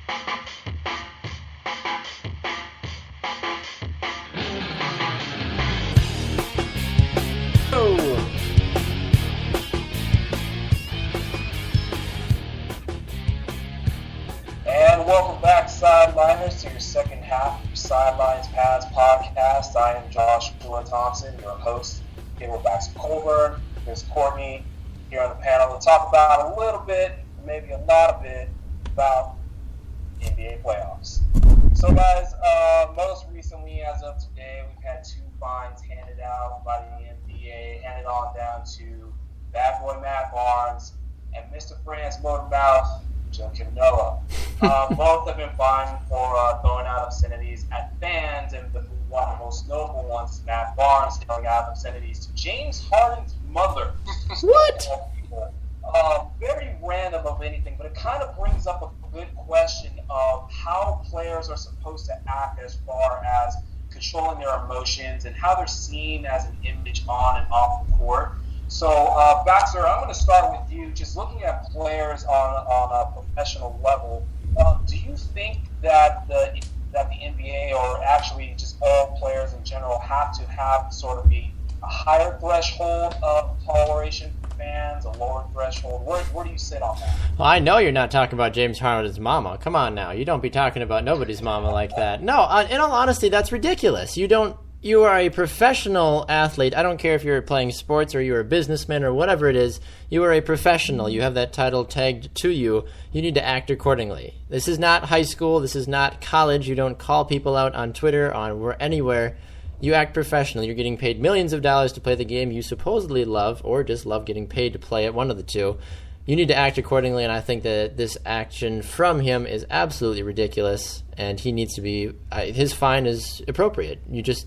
And welcome back, Sideliners, to your second half of Sidelines Pads podcast. I am Joshua Thompson, your host. Here we're back to Colburn. There's Courtney here on the panel to talk about a little bit, maybe a lot of it, about NBA playoffs. So, guys, most recently, as of today, we've had 2 fines handed out by the NBA, handed on down to Bad Boy Matt Barnes and Mr. France Motormouth, Joakim Noah. Both have been fined for throwing out obscenities at fans, and one of the most notable ones is Matt Barnes throwing out obscenities to James Harden's mother. What? Very random of anything, but it kind of brings up a good question of how players are supposed to act as far as controlling their emotions and how they're seen as an image on and off the court. So, Baxter, I'm going to start with you. Just looking at players on a professional level, do you think that the NBA, or actually just all players in general, have to have sort of a higher threshold of toleration for fans, a lower threshold? Where do you sit on that? Well, I know you're not talking about James Harden's mama. Come on now. You don't be talking about nobody's mama like that. No, in all honesty, that's ridiculous. You are a professional athlete. I don't care if you're playing sports or you're a businessman or whatever it is. You are a professional. You have that title tagged to you. You need to act accordingly. This is not high school. This is not college. You don't call people out on Twitter, anywhere. You act professional. You're getting paid millions of dollars to play the game you supposedly love, or just love getting paid to play it, one of the two. You need to act accordingly, and I think that this action from him is absolutely ridiculous, and he needs to be his fine is appropriate.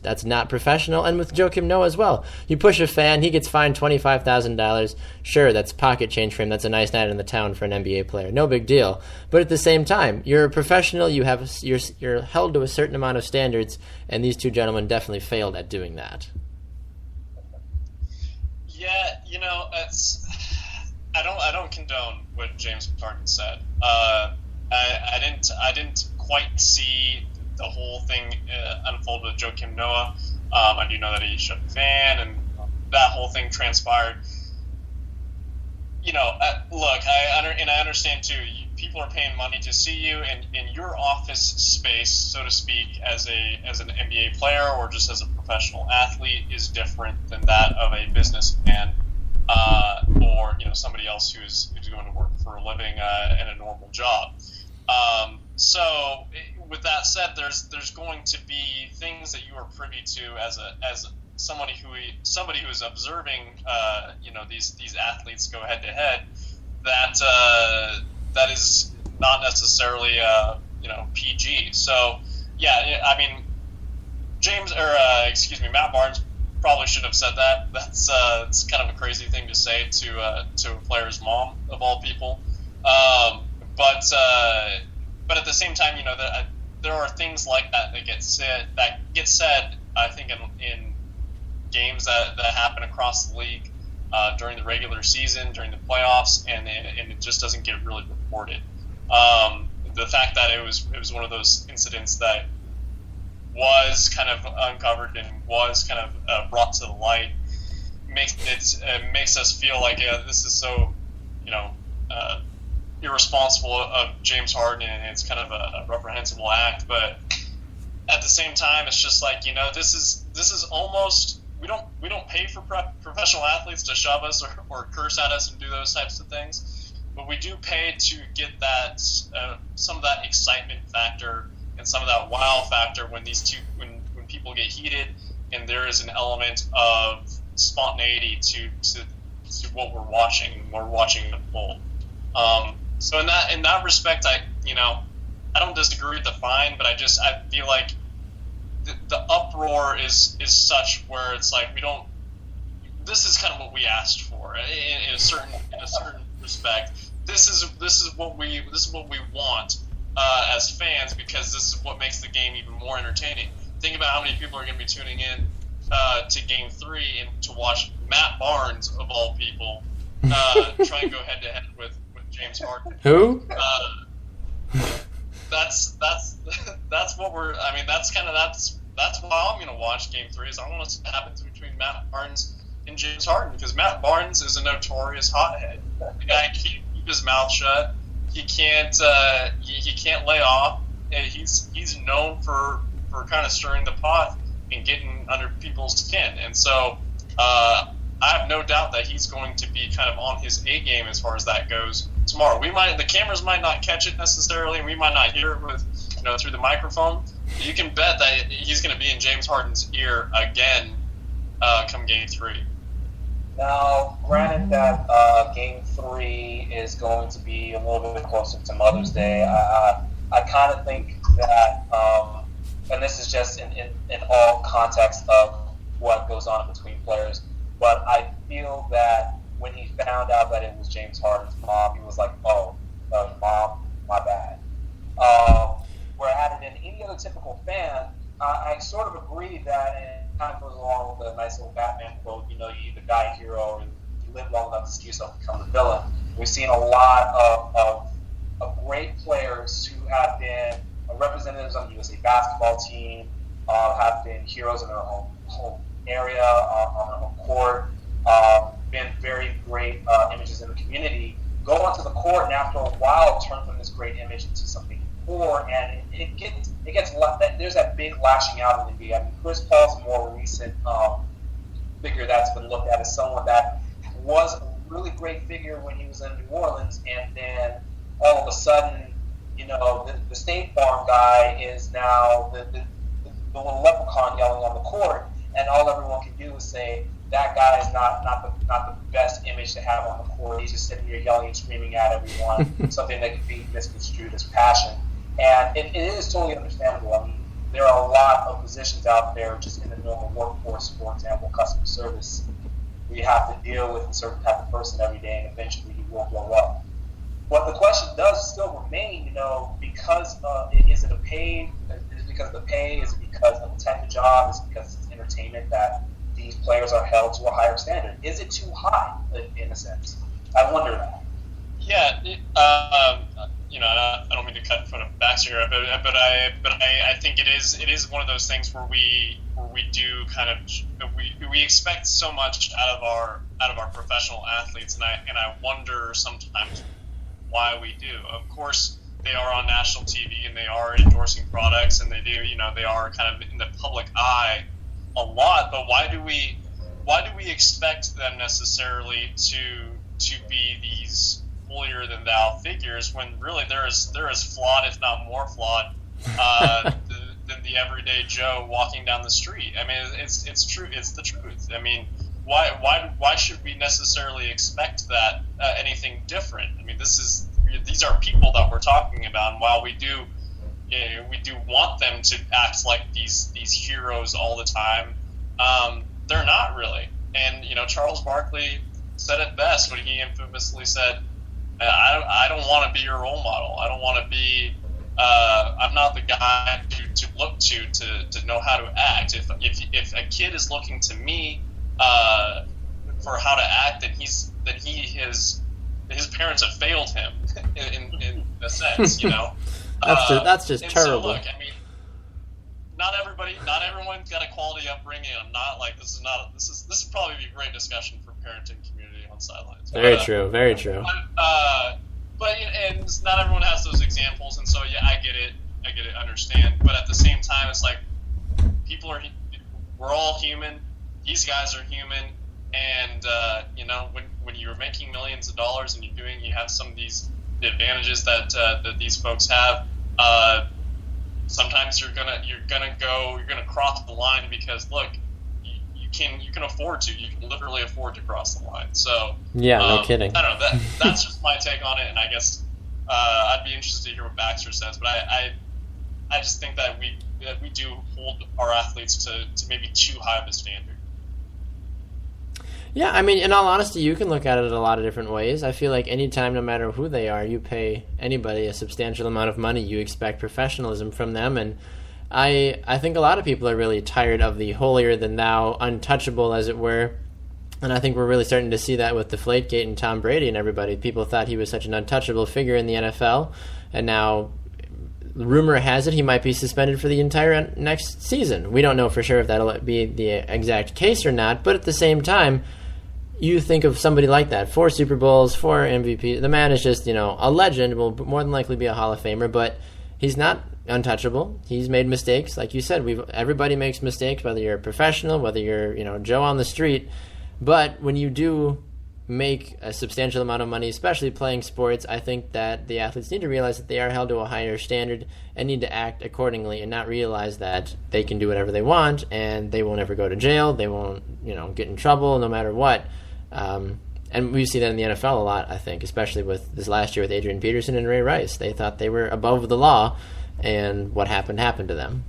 That's not professional. And with Joakim Noah as well, you push a fan, he gets fined $25,000. Sure, that's pocket change for him. That's a nice night in the town for an NBA player. No big deal. But at the same time, you're a professional. You're held to a certain amount of standards, and these 2 gentlemen definitely failed at doing that. Yeah, I don't condone what James Harden said. I didn't quite see the whole thing unfold with Joakim Noah. I do know that he shook a fan, and that whole thing transpired. Look, I understand too. People are paying money to see you, and in your office space, so to speak, as an NBA player or just as a professional athlete, is different than that of a businessman. Or somebody else who's going to work for a living in a normal job. So with that said, there's going to be things that you are privy to as somebody who is observing these athletes go head to head, that is not necessarily PG. So yeah, I mean Matt Barnes probably should have said that. That's it's kind of a crazy thing to say to a player's mom, of all people. But at the same time, there are things like that get said. I think in games that happen across the league during the regular season, during the playoffs, and it just doesn't get really reported. The fact that it was one of those incidents that was kind of uncovered and was kind of brought to the light makes us feel like this is so irresponsible of James Harden, and it's kind of a reprehensible act. But at the same time, it's just like this is almost we don't pay for professional athletes to shove us or curse at us and do those types of things, but we do pay to get that some of that excitement factor and some of that wow factor when when people get heated, and there is an element of spontaneity to what we're watching. We're watching it unfold. So in that respect, I don't disagree with the fine, but I feel like the uproar is such where it's like this is kind of what we asked for in a certain respect. This is what we want as fans, because this is what makes the game even more entertaining. Think about how many people are going to be tuning in to Game 3 and to watch Matt Barnes, of all people, try and go head to head with James Harden. Who? that's what we're. I mean, that's why I'm going to watch Game 3. Is I want to see what happens between Matt Barnes and James Harden, because Matt Barnes is a notorious hothead. The guy can't keep his mouth shut. He can't lay off. And he's known for kind of stirring the pot and getting under people's skin. And so I have no doubt that he's going to be kind of on his A game as far as that goes tomorrow. The cameras might not catch it necessarily, and we might not hear it with through the microphone. But you can bet that he's going to be in James Harden's ear again come Game 3. Now, granted that Game 3 is going to be a little bit closer to Mother's Day, I kind of think that, and this is just in all context of what goes on between players, but I feel that when he found out that it was James Harden's mom, he was like, oh, mom, my bad. Where had it in any other typical fan, I sort of agree that it kind of goes along with a nice little Batman quote, you either die a hero or you live long enough to see yourself become a villain. We've seen a lot of great players who have been representatives on the USA basketball team, have been heroes in their home area, on their home court, been very great images in the community, go onto the court and after a while turn from this great image into something poor, and it gets there's that big lashing out in the NBA. I mean, Chris Paul's a more recent figure that's been looked at as someone that was a really great figure when he was in New Orleans, and then all of a sudden, the State Farm guy is now the little leprechaun yelling on the court, and all everyone can do is say that guy is not the best image to have on the court. He's just sitting here yelling and screaming at everyone, something that could be misconstrued as passion. And it is totally understandable. I mean, there are a lot of positions out there just in the normal workforce, for example, customer service, where you have to deal with a certain type of person every day, and eventually you will blow up. But the question does still remain, because is it a pay? Is it because of the pay? Is it because of the type of job? Is it because it's entertainment that these players are held to a higher standard? Is it too high, in a sense? I wonder that. Yeah, I don't mean to cut in front of backs here, but I think it is one of those things where we do kind of we expect so much out of our professional athletes, and I wonder sometimes why we do. Of course, they are on national TV and they are endorsing products, and they are kind of in the public eye a lot. But why do we expect them necessarily to be these holier than thou figures when really they're as flawed, if not more flawed, than the everyday Joe walking down the street? I mean, it's true. It's the truth. I mean, why should we necessarily expect that anything different? I mean, these are people that we're talking about, and while we do want them to act like these heroes all the time, they're not really. And Charles Barkley said it best when he infamously said, I don't want to be your role model. I don't want to be. I'm not the guy to look to know how to act. If a kid is looking to me for how to act, then his parents have failed him in a sense. That's just terrible. So look, I mean, not everyone's got a quality upbringing. I'm not like this is probably be a great discussion for parenting community on Sidelines. Very true. But and not everyone has those examples, and so yeah, I get it, understand. But at the same time, it's like we're all human. These guys are human, and when you're making millions of dollars and you have some of the advantages that these folks have. Sometimes you're gonna cross the line because look, you can afford to. You can literally afford to cross the line. So yeah, no kidding. I don't know. That's just my take on it, and I guess I'd be interested to hear what Baxter says. But I just think that we do hold our athletes to maybe too high of a standard. Yeah, I mean, in all honesty, you can look at it a lot of different ways. I feel like anytime, no matter who they are, you pay anybody a substantial amount of money, you expect professionalism from them. And I think a lot of people are really tired of the holier-than-thou, untouchable, as it were. And I think we're really starting to see that with Deflategate and Tom Brady and everybody. People thought he was such an untouchable figure in the NFL, and now rumor has it he might be suspended for the entire next season. We don't know for sure if that'll be the exact case or not, but at the same time, you think of somebody like that, 4 Super Bowls, 4 MVP. The man is just, a legend, will more than likely be a Hall of Famer, but he's not untouchable. He's made mistakes. Like you said, everybody makes mistakes, whether you're a professional, whether you're, Joe on the street. But when you do make a substantial amount of money, especially playing sports, I think that the athletes need to realize that they are held to a higher standard and need to act accordingly and not realize that they can do whatever they want and they won't ever go to jail. They won't, get in trouble no matter what. And we see that in the NFL a lot, I think, especially with this last year with Adrian Peterson and Ray Rice. They thought they were above the law, and what happened to them.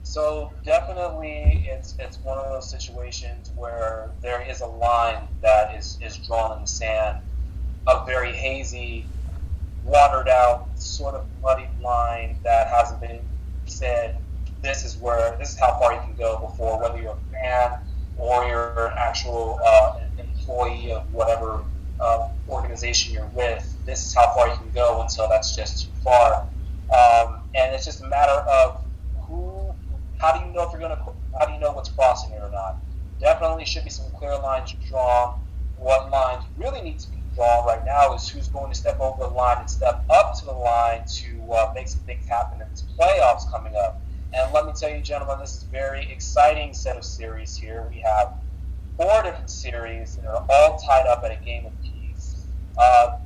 So definitely it's one of those situations where there is a line that is drawn in the sand, a very hazy, watered out, sort of muddy line that hasn't been said, this is how far you can go before, whether you're a fan or you're an actual employee of whatever organization you're with, this is how far you can go until that's just too far. And it's just a matter of how do you know what's crossing it or not? Definitely should be some clear lines drawn. What lines really need to be drawn right now is who's going to step over the line and step up to the line to make some things happen in this playoffs coming up. And let me tell you, gentlemen, this is a very exciting set of series here. We have 4 different series that are all tied up at a game apiece.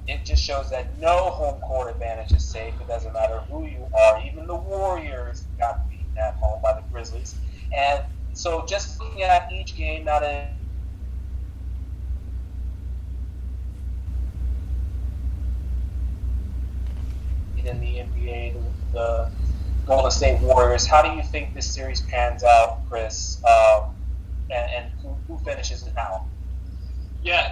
It just shows that no home court advantage is safe. It doesn't matter who you are. Even the Warriors got beaten at home by the Grizzlies. And so just looking at each game, not a in the NBA, the Golden State Warriors. How do you think this series pans out, Chris? And who finishes and how? Yeah,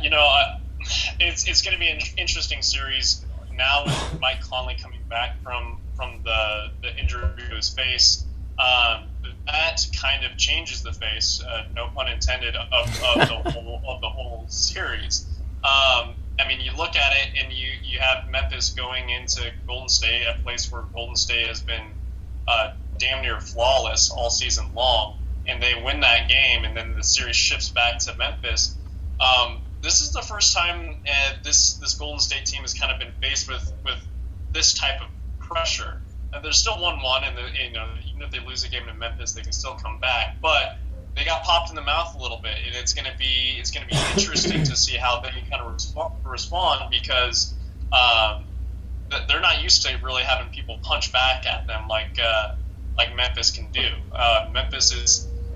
it's going to be an interesting series now with Mike Conley coming back from the injury to his face. That kind of changes the face, no pun intended, of the whole series. You look at it and you have Memphis going into Golden State, a place where Golden State has been damn near flawless all season long, and they win that game, and then the series shifts back to Memphis. This is the first time this Golden State team has kind of been faced with this type of pressure. And they're still 1-1, and even if they lose a game to Memphis, they can still come back. But they got popped in the mouth a little bit, and it's going to be interesting to see how they kind of respond because they're not used to really having people punch back at them like Memphis can do. Memphis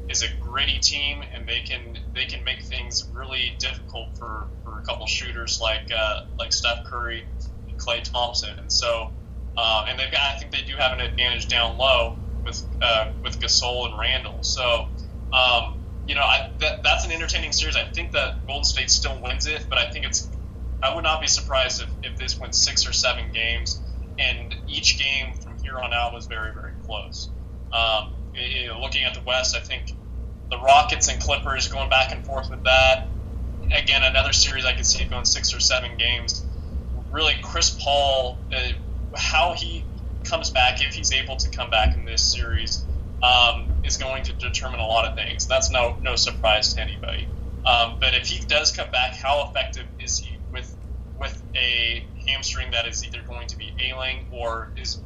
is a gritty team, and they can make things really difficult for a couple shooters like Steph Curry and Klay Thompson, and so. And I think they do have an advantage down low with Gasol and Randall. So, that's an entertaining series. I think that Golden State still wins it, but I would not be surprised if this went 6 or 7 games, and each game from here on out was very, very close. Looking at the West, I think the Rockets and Clippers going back and forth with that. Again, another series I could see going 6 or 7 games. Really, Chris Paul. How he comes back, if he's able to come back in this series, is going to determine a lot of things. That's no surprise to anybody. But if he does come back, how effective is he with a hamstring that is either going to be ailing or is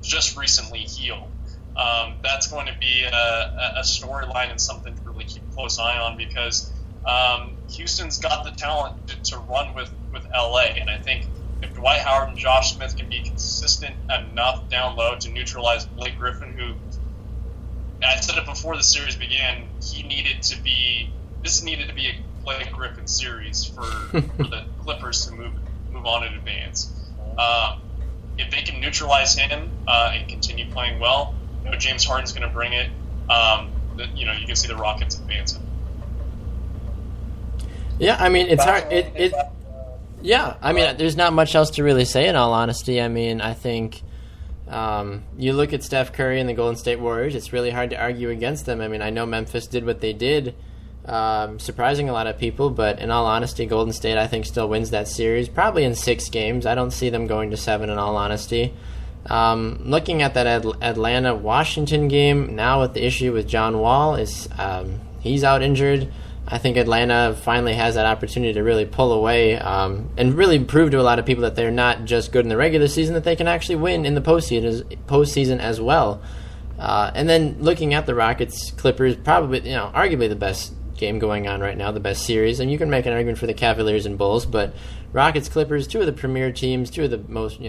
just recently healed? That's going to be a storyline and something to really keep a close eye on because Houston's got the talent to run with LA, and I think if Dwight Howard and Josh Smith can be consistent enough down low to neutralize Blake Griffin, who I said it before the series began, this needed to be a Blake Griffin series for the Clippers to move on in advance. If they can neutralize him and continue playing well, James Harden's going to bring it. You can see the Rockets advancing. Yeah, it's hard. Yeah, there's not much else to really say in all honesty. I think you look at Steph Curry and the Golden State Warriors, it's really hard to argue against them. I know Memphis did what they did surprising a lot of people, but in all honesty, Golden State, I think, still wins that series, probably in 6 games. I don't see them going to 7, in all honesty. Looking at that Atlanta-Washington game, now with the issue with John Wall, he's out injured. I think Atlanta finally has that opportunity to really pull away and really prove to a lot of people that they're not just good in the regular season, that they can actually win in the postseason as well. And then looking at the Rockets-Clippers, probably, arguably the best game going on right now, the best series. And you can make an argument for the Cavaliers and Bulls, but Rockets-Clippers, 2 of the premier teams, 2 of the most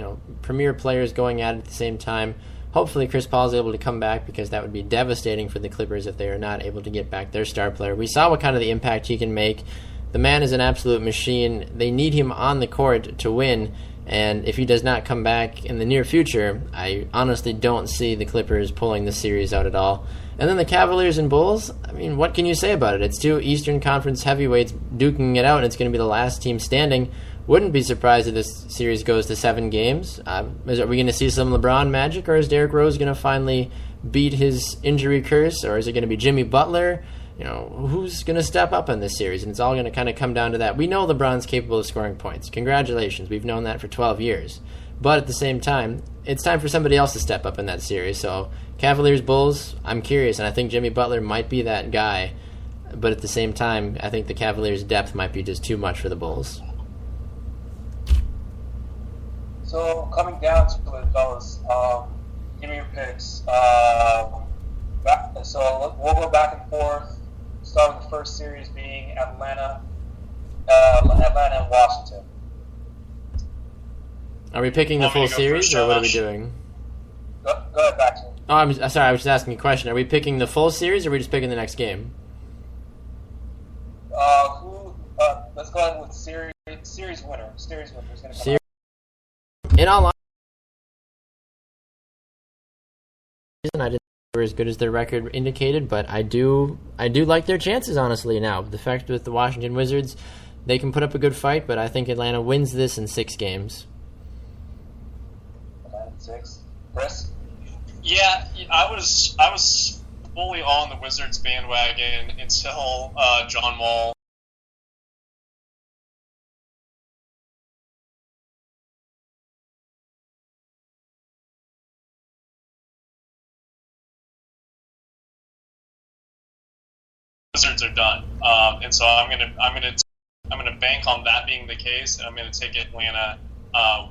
premier players going at it at the same time. Hopefully Chris Paul is able to come back, because that would be devastating for the Clippers if they are not able to get back their star player. We saw what kind of the impact he can make. The man is an absolute machine. They need him on the court to win, and if he does not come back in the near future, I honestly don't see the Clippers pulling the series out at all. And then the Cavaliers and Bulls, what can you say about it? It's 2 Eastern Conference heavyweights duking it out, and it's going to be the last team standing. Wouldn't be surprised if this series goes to 7 games. Are we going to see some LeBron magic, or is Derrick Rose going to finally beat his injury curse, or is it going to be Jimmy Butler? Who's going to step up in this series? And it's all going to kind of come down to that. We know LeBron's capable of scoring points. Congratulations. We've known that for 12 years. But at the same time, it's time for somebody else to step up in that series. So Cavaliers, Bulls, I'm curious, and I think Jimmy Butler might be that guy. But at the same time, I think the Cavaliers' depth might be just too much for the Bulls. So coming down to it, fellas, give me your picks. So we'll go back and forth. Start with the first series being Atlanta and Washington. Are we picking the full series, or what are we doing? Go ahead, back to me. Oh, I'm sorry. I was just asking a question. Are we picking the full series, or are we just picking the next game? Let's go ahead with series winner. Series winner is going to come out. In all honesty, I didn't think they were as good as their record indicated, but I do like their chances, honestly, now. The fact with the Washington Wizards, they can put up a good fight, but I think Atlanta wins this in 6 games. 6. Chris? Yeah, I was fully on the Wizards bandwagon until John Wall. Wizards are done, and so I'm gonna bank on that being the case, and I'm gonna take Atlanta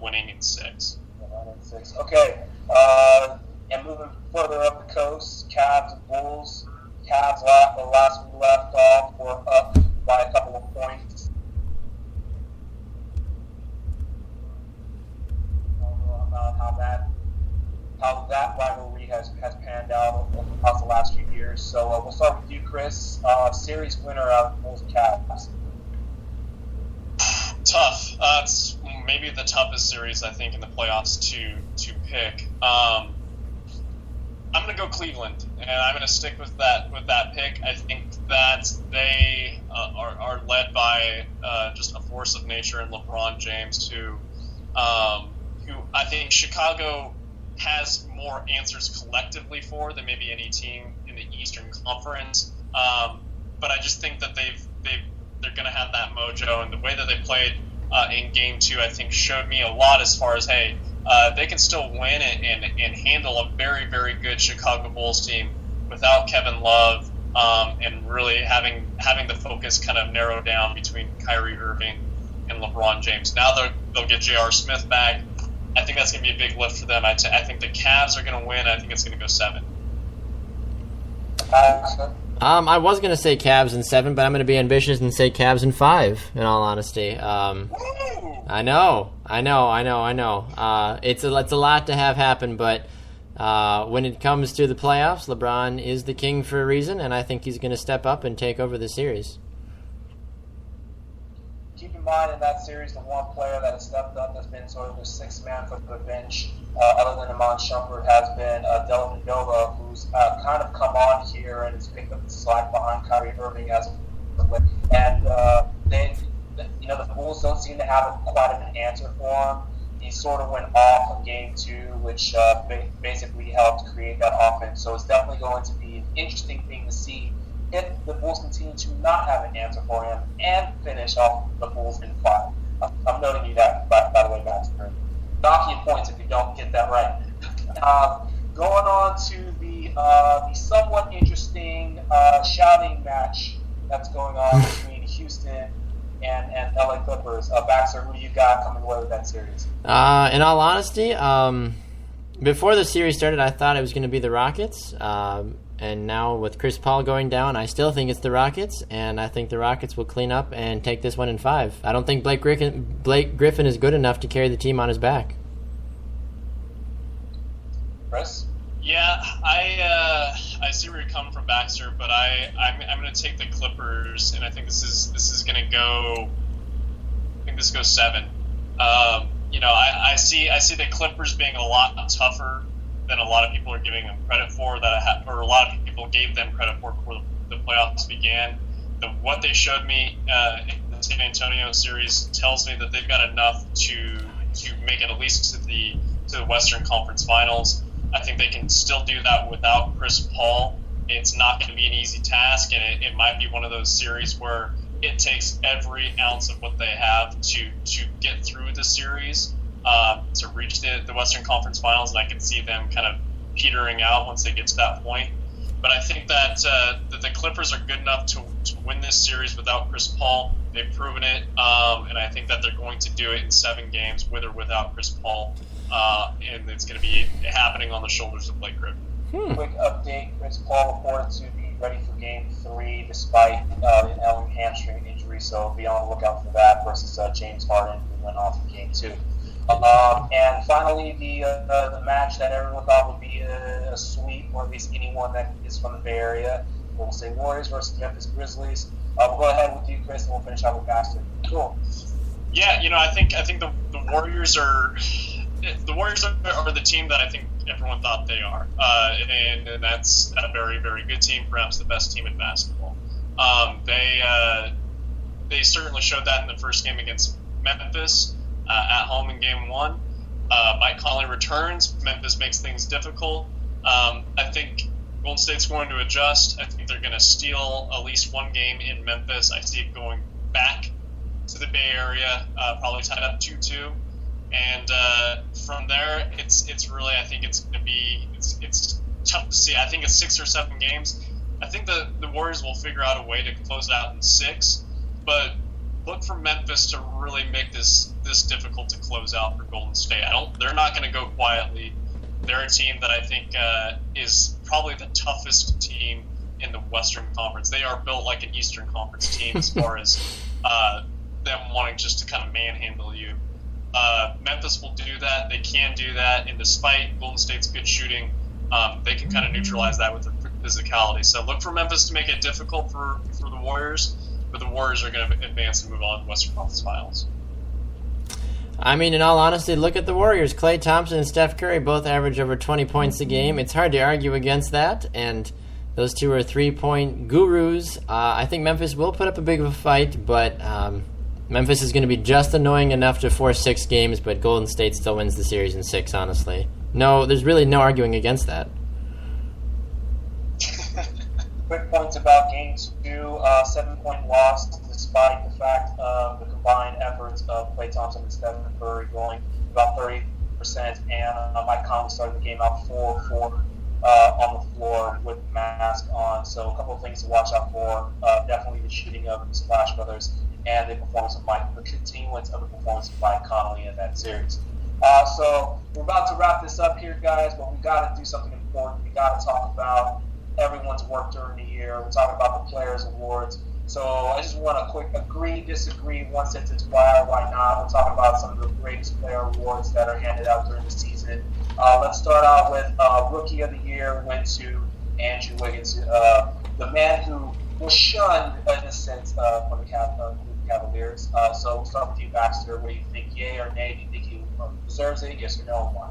winning in 6. Okay, and moving further up the coast, Cavs and Bulls. Cavs, the last we left off, were up by a couple of points. I don't know about how that rivalry has panned out across the last few years. So we'll start with you, Chris. Series winner of Bulls and Cavs. Tough. It's maybe the toughest series, I think, in the playoffs to pick. I'm going to go Cleveland, and I'm going to stick with that pick. I think that they are led by just a force of nature in LeBron James, who I think Chicago has more answers collectively for than maybe any team in the Eastern Conference. But I just think that they're going to have that mojo, and the way that they played in Game 2, I think, showed me a lot as far as, hey, they can still win and handle a very, very good Chicago Bulls team without Kevin Love, and really having the focus kind of narrowed down between Kyrie Irving and LeBron James. Now they'll get J.R. Smith back. I think that's going to be a big lift for them. I think the Cavs are going to win. I think it's going to go 7. I was going to say Cavs in 7, but I'm going to be ambitious and say Cavs in 5, in all honesty. I know. It's a lot to have happen, but when it comes to the playoffs, LeBron is the king for a reason, and I think he's going to step up and take over the series. Keep in mind, in that series, the one player that has stepped up has been sort of the sixth man for the bench, other than Iman Shumpert, has been Delvin Nova, who's kind of come on here and has picked up the slack behind Kyrie Irving as a and the Bulls don't seem to have quite an answer for him. He sort of went off in Game 2, which basically helped create that offense. So it's definitely going to be an interesting thing to see if the Bulls continue to not have an answer for him and finish off the Bulls in 5. I'm noting you that, by the way, Baxter. Knock you points if you don't get that right. Going on to the somewhat interesting shouting match that's going on between Houston and LA Clippers. Baxter, who you got coming away with that series? In all honesty, before the series started, I thought it was going to be the Rockets. And now with Chris Paul going down, I still think it's the Rockets, and I think the Rockets will clean up and take this one in 5. I don't think Blake Griffin is good enough to carry the team on his back. Chris? Yeah, I see where you're coming from, Baxter, but I'm going to take the Clippers, and I think this is going to go. I think this goes 7. I see the Clippers being a lot tougher than a lot of people are giving them credit for, or a lot of people gave them credit for before the playoffs began. What they showed me in the San Antonio series tells me that they've got enough to make it at least to the Western Conference Finals. I think they can still do that without Chris Paul. It's not going to be an easy task, and it might be one of those series where it takes every ounce of what they have to get through the series. To reach the Western Conference Finals, and I can see them kind of petering out once they get to that point. But I think that the Clippers are good enough to win this series without Chris Paul. They've proven it, and I think that they're going to do it in 7 games with or without Chris Paul, and it's going to be happening on the shoulders of Blake Griffin. Quick update, Chris Paul reported to be ready for Game 3 despite an Ellen hamstring injury, so be on the lookout for that versus James Harden, who went off in Game 2. And finally, the match that everyone thought would be a sweep, or at least anyone that is from the Bay Area, Golden State Warriors versus Memphis Grizzlies. We'll go ahead with you, Chris, and we'll finish out with Baxter. Cool. Yeah, I think the Warriors are the team that I think everyone thought they are, and that's a very, very good team, perhaps the best team in basketball. They certainly showed that in the first game against Memphis. At home in Game 1. Mike Conley returns. Memphis makes things difficult. I think Golden State's going to adjust. I think they're going to steal at least one game in Memphis. I see it going back to the Bay Area, probably tied up 2-2. And from there, it's really, I think it's going to be, it's tough to see. I think it's 6 or 7 games. I think the Warriors will figure out a way to close it out in 6, but look for Memphis to really make this difficult to close out for Golden State. They're not going to go quietly. They're a team that I think is probably the toughest team in the Western Conference. They are built like an Eastern Conference team as far as them wanting just to kind of manhandle you. Memphis will do that. They can do that, and despite Golden State's good shooting, they can kind of neutralize that with their physicality. So look for Memphis to make it difficult for the Warriors. But the Warriors are going to advance and move on to Western Conference Finals. I mean, in all honesty, look at the Warriors. Klay Thompson and Steph Curry both average over 20 points a game. It's hard to argue against that, and those two are 3-point gurus. I think Memphis will put up a big of a fight, but Memphis is going to be just annoying enough to force 6 games, but Golden State still wins the series in 6, honestly. No, there's really no arguing against that. Quick points about Game 2, 7-point loss, despite the fact of the combined efforts of Klay Thompson and Stephen Curry going about 30%, and Mike Conley started the game out 4-4 on the floor with the mask on. So a couple of things to watch out for. Definitely the shooting of the Splash Brothers and the continuance of the performance of Mike Conley in that series. So we're about to wrap this up here, guys, but we got to do something important. We got to talk about everyone's work during the year. We're talking about the Players Awards. So I just want a quick agree, disagree, one sentence why or why not. We'll talk about some of the greatest player awards that are handed out during the season. Let's start out with Rookie of the Year went to Andrew Wiggins, the man who was shunned in a sense from the Cavaliers. So we'll start with you, Baxter. What do you think, yay or nay? Do you think he deserves it, yes or no, and why?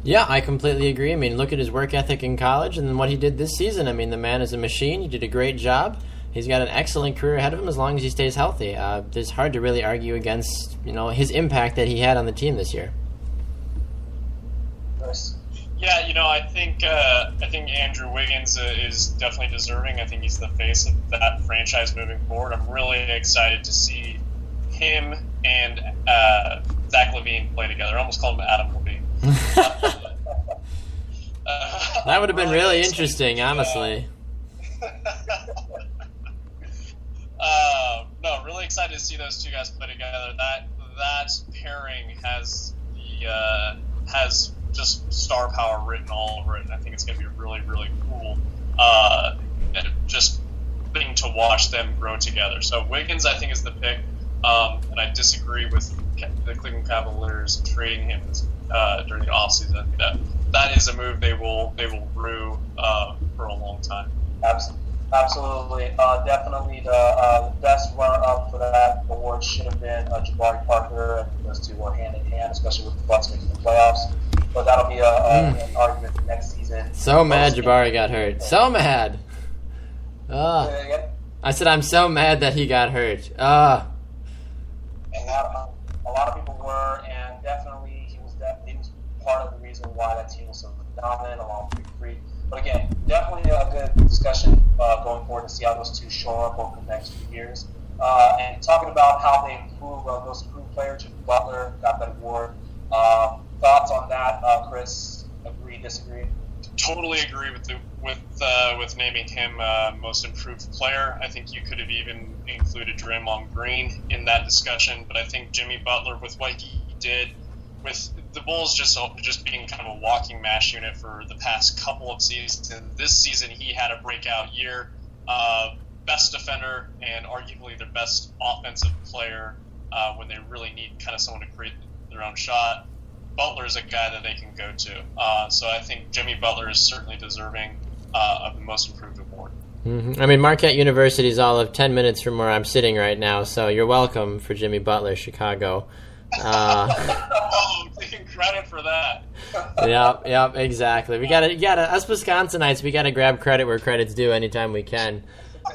Yeah, I completely agree. I mean, look at his work ethic in college and then what he did this season. I mean, the man is a machine. He did a great job. He's got an excellent career ahead of him as long as he stays healthy. It's hard to really argue against, his impact that he had on the team this year. Chris? Yeah, I think Andrew Wiggins is definitely deserving. I think he's the face of that franchise moving forward. I'm really excited to see him and Zach LaVine play together. I almost called him Adam Levine. That would have been really interesting, honestly. No, really excited to see those two guys play together. That pairing has just star power written all over it, and I think it's going to be really, really cool. Just thing to watch them grow together. So Wiggins, I think, is the pick, and I disagree with the Cleveland Cavaliers trading him during the offseason. That is a move they will rue for a long time. Absolutely. Definitely the best runner-up for that award should have been Jabari Parker. I think those two were hand-in-hand, especially with the Bucks making the playoffs. But that'll be an argument for next season. So mad Jabari got hurt. So mad. I said I'm so mad that he got hurt. A lot of people were, and definitely he was part of the reason why that team was so dominant along with Free. But again, definitely a good discussion going forward to see how those two show up over the next few years. And talking about how they improve, those improved players, Jimmy Butler got that award. Thoughts on that, Chris? Agree, disagree? Totally agree with naming him most improved player. I think you could have even included Draymond Green in that discussion, but I think Jimmy Butler, with what he did, with the Bulls just being kind of a walking mash unit for the past couple of seasons, and this season he had a breakout year. Best defender and arguably their best offensive player when they really need kind of someone to create their own shot. Butler is a guy that they can go to. So I think Jimmy Butler is certainly deserving of the most improved award. Mm-hmm. I mean, Marquette University is all of 10 minutes from where I'm sitting right now, so you're welcome for Jimmy Butler, Chicago. I'm taking credit for that. Yep, exactly. We gotta. Us Wisconsinites, we gotta grab credit where credit's due anytime we can.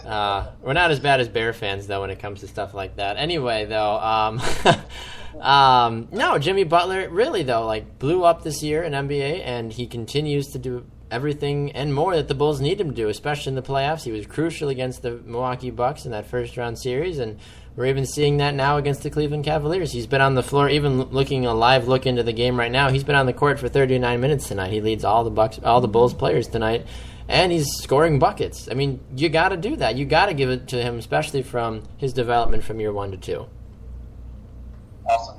We're not as bad as Bear fans though when it comes to stuff like that. Anyway, though, no, Jimmy Butler really though blew up this year in NBA, and he continues to do everything and more that the Bulls need him to do, especially in the playoffs. He was crucial against the Milwaukee Bucks in that first round series, and we're even seeing that now against the Cleveland Cavaliers. He's been on the floor, even looking a live look into the game right now. He's been on the court for 39 minutes tonight. He leads all the Bulls players tonight, and he's scoring buckets. I mean, you got to do that. You got to give it to him, especially from his development from year 1 to 2. Awesome.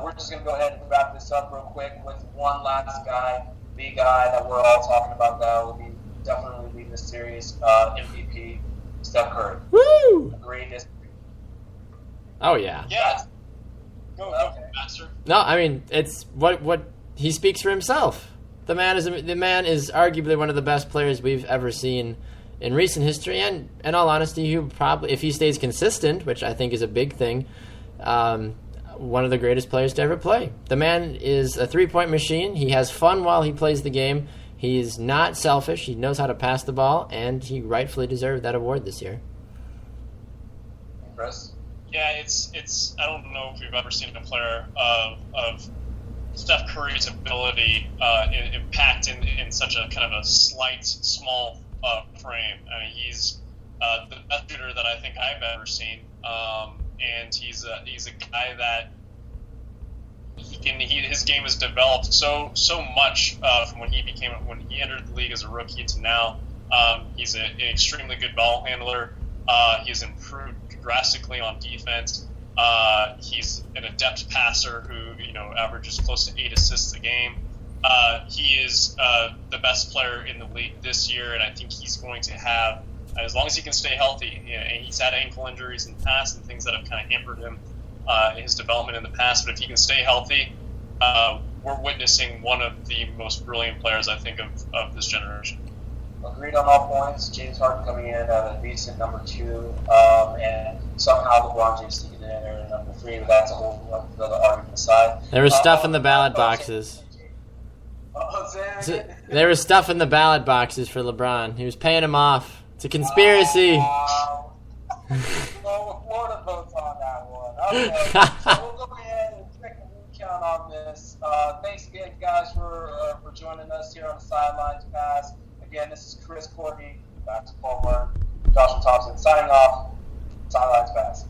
We're just going to go ahead and wrap this up real quick with one last guy, the guy that we're all talking about that will be definitely leading the series, MVP, Steph Curry. Woo! Agree, disagree? Oh, yeah. Yeah. Go, Master. No, I mean, it's what he speaks for himself. The man is arguably one of the best players we've ever seen in recent history, and in all honesty, he probably, if he stays consistent, which I think is a big thing, one of the greatest players to ever play. The man is a three-point machine. He has fun while he plays the game. He's not selfish. He knows how to pass the ball, and he rightfully deserved that award this year. Chris? Yeah, it's. I don't know if we've ever seen a player of Steph Curry's ability impact in such a kind of a slight, small frame. I mean, he's the best shooter that I think I've ever seen, and he's a guy that his game has developed so much from when he entered the league as a rookie to now. He's an extremely good ball handler. He's improved drastically on defense. He's an adept passer who averages close to 8 assists a game. He is the best player in the league this year, and I think he's going to have, as long as he can stay healthy. And he's had ankle injuries in the past and things that have kind of hampered him in his development in the past. But if he can stay healthy, we're witnessing one of the most brilliant players, I think, of this generation. Agreed on all points. James Harden coming in at a decent number 2, and somehow LeBron James sneaking in there at number 3, but that's a whole other argument aside. There was stuff in the ballot boxes. There was stuff in the ballot boxes for LeBron. He was paying him off. It's a conspiracy. Florida votes on that one. Okay, so we'll go ahead and check the count on this. Thanks again, guys, for joining us here on the Sidelines Pass. Again, this is Chris Courtney, basketball learn, Joshua Thompson, signing off. Sidelines Pass.